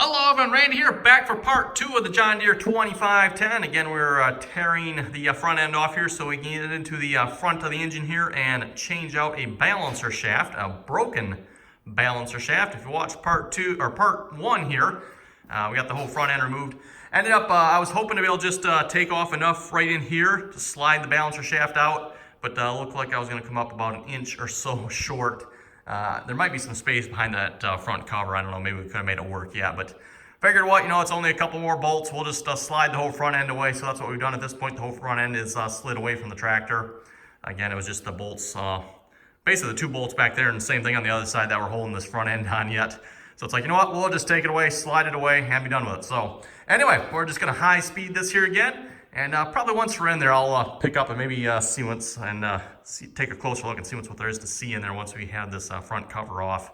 Hello everyone, Randy here, back for part 2 of the John Deere 2510. Again, we're tearing the front end off here so we can get into the front of the engine here and change out a balancer shaft, a broken balancer shaft. If you watch part 2 or part 1 here, we got the whole front end removed. Ended up, I was hoping to be able to just take off enough right in here to slide the balancer shaft out, but it looked like I was going to come up about an inch or so short. There might be some space behind that front cover. I don't know, maybe we could have made it work, yeah, but figured what, it's only a couple more bolts. We'll just slide the whole front end away. So that's what we've done at this point. The whole front end is slid away from the tractor. Again, it was just the bolts, basically the 2 bolts back there, and the same thing on the other side that we're holding this front end on yet. So it's like, you know what, we'll just take it away, slide it away, and be done with it. So anyway, we're just gonna high speed this here again. And probably once we're in there, I'll pick up and maybe see what's, and take a closer look and see what there is to see in there once we have this front cover off.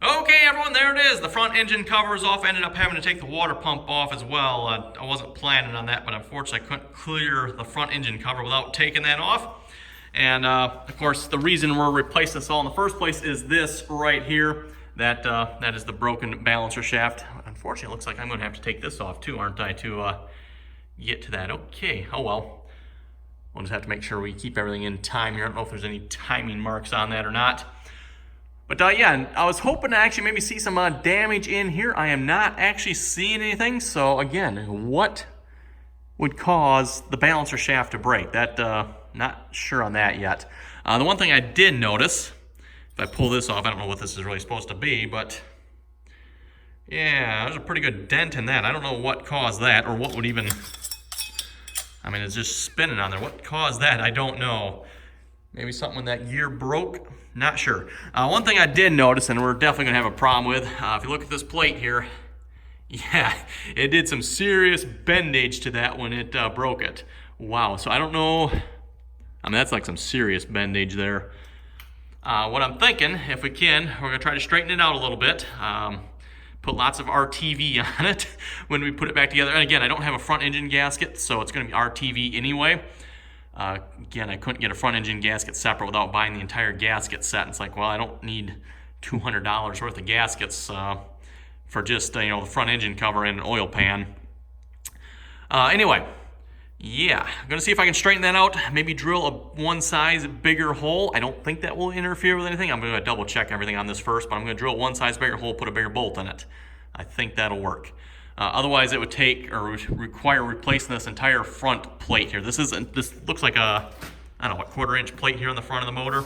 Okay everyone, there it is. The front engine cover is off. Ended up having to take the water pump off as well. I wasn't planning on that, but unfortunately I couldn't clear the front engine cover without taking that off. And of course, the reason we're replacing this all in the first place is this right here. That is the broken balancer shaft. Unfortunately, it looks like I'm going to have to take this off too, aren't I, to get to that. Okay, oh well. We'll just have to make sure we keep everything in time here. I don't know if there's any timing marks on that or not. But yeah, I was hoping to actually maybe see some damage in here. I am not actually seeing anything. So again, what would cause the balancer shaft to break? That not sure on that yet. The one thing I did notice, if I pull this off, I don't know what this is really supposed to be, but yeah, there's a pretty good dent in that. I don't know what caused that, or what would even, I mean, it's just spinning on there. What caused that? I don't know. Maybe something when that gear broke. Not sure. One thing I did notice, and we're definitely going to have a problem with, if you look at this plate here, yeah, it did some serious bendage to that when it broke it. Wow, so I don't know. I mean, that's like some serious bendage there. What I'm thinking, if we can, we're going to try to straighten it out a little bit. Put lots of RTV on it when we put it back together. And again, I don't have a front engine gasket, so it's going to be RTV anyway. Again, I couldn't get a front engine gasket separate without buying the entire gasket set. And it's like, well, I don't need $200 worth of gaskets for just the front engine cover and an oil pan. Anyway, yeah, I'm gonna see if I can straighten that out. Maybe drill a one size bigger hole. I don't think that will interfere with anything. I'm gonna double check everything on this first, but I'm gonna drill one size bigger hole, put a bigger bolt in it. I think that'll work. Otherwise, it would take or require replacing this entire front plate here. This looks like a, I don't know, what, 1/4-inch plate here on the front of the motor.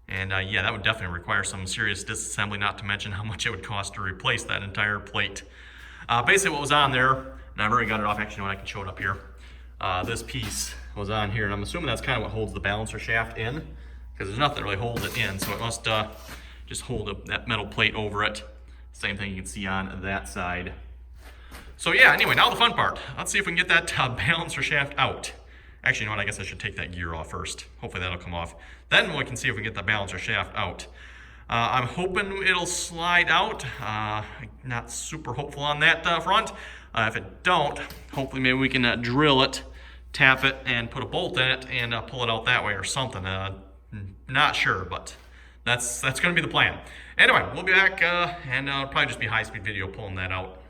And yeah, that would definitely require some serious disassembly, not to mention how much it would cost to replace that entire plate. Basically what was on there, and I've already got it off, actually, when I can show it up here. This piece was on here, and I'm assuming that's kind of what holds the balancer shaft in, because there's nothing that really holds it in, so it must just hold that metal plate over it. Same thing you can see on that side. So yeah, anyway, now the fun part. Let's see if we can get that balancer shaft out. Actually, you know what, I guess I should take that gear off first. Hopefully that'll come off. Then we can see if we can get the balancer shaft out. I'm hoping it'll slide out. Not super hopeful on that front. If it don't, hopefully maybe we can drill it, tap it, and put a bolt in it and pull it out that way or something. Not sure, but that's going to be the plan. Anyway, we'll be back, and it'll probably just be a high-speed video pulling that out.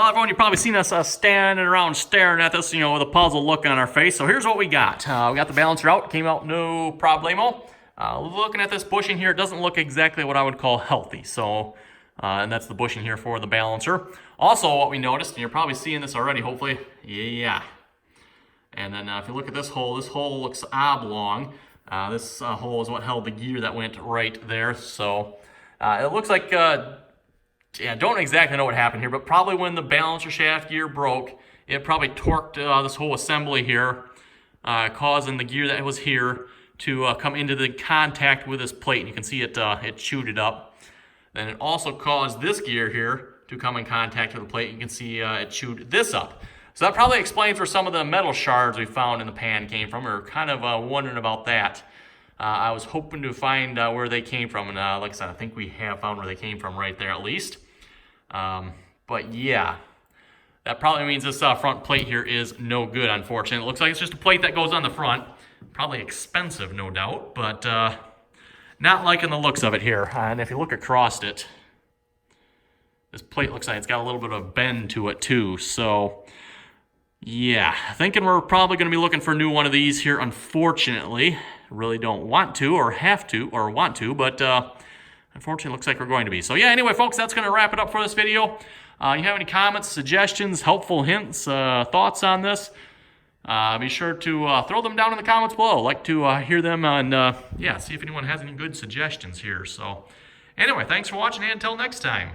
Everyone, you've probably seen us standing around staring at this, you know, with a puzzled look on our face. So here's what we got. We got the balancer out, came out no problemo. Looking at this bushing here, it doesn't look exactly what I would call healthy. So, and that's the bushing here for the balancer. Also, what we noticed, and you're probably seeing this already, hopefully, yeah. And then if you look at this hole looks oblong. This hole is what held the gear that went right there. So it looks like... yeah, don't exactly know what happened here, but probably when the balancer shaft gear broke, it probably torqued this whole assembly here, causing the gear that was here to come into the contact with this plate. And you can see it chewed it up. Then it also caused this gear here to come in contact with the plate. You can see it chewed this up. So that probably explains where some of the metal shards we found in the pan came from. We were kind of wondering about that. I was hoping to find where they came from, and like I said, I think we have found where they came from right there at least. But yeah, that probably means this front plate here is no good, unfortunately. It looks like it's just a plate that goes on the front. Probably expensive, no doubt, but not liking the looks of it here. And if you look across it, this plate looks like it's got a little bit of a bend to it too. So yeah, thinking we're probably going to be looking for a new one of these here, unfortunately. Really don't want to or have to or want to, but unfortunately looks like we're going to be. So yeah, anyway, folks, that's going to wrap it up for this video. You have any comments, suggestions, helpful hints, thoughts on this? Be sure to throw them down in the comments below. I'd like to hear them and yeah, see if anyone has any good suggestions here. So anyway, thanks for watching and until next time.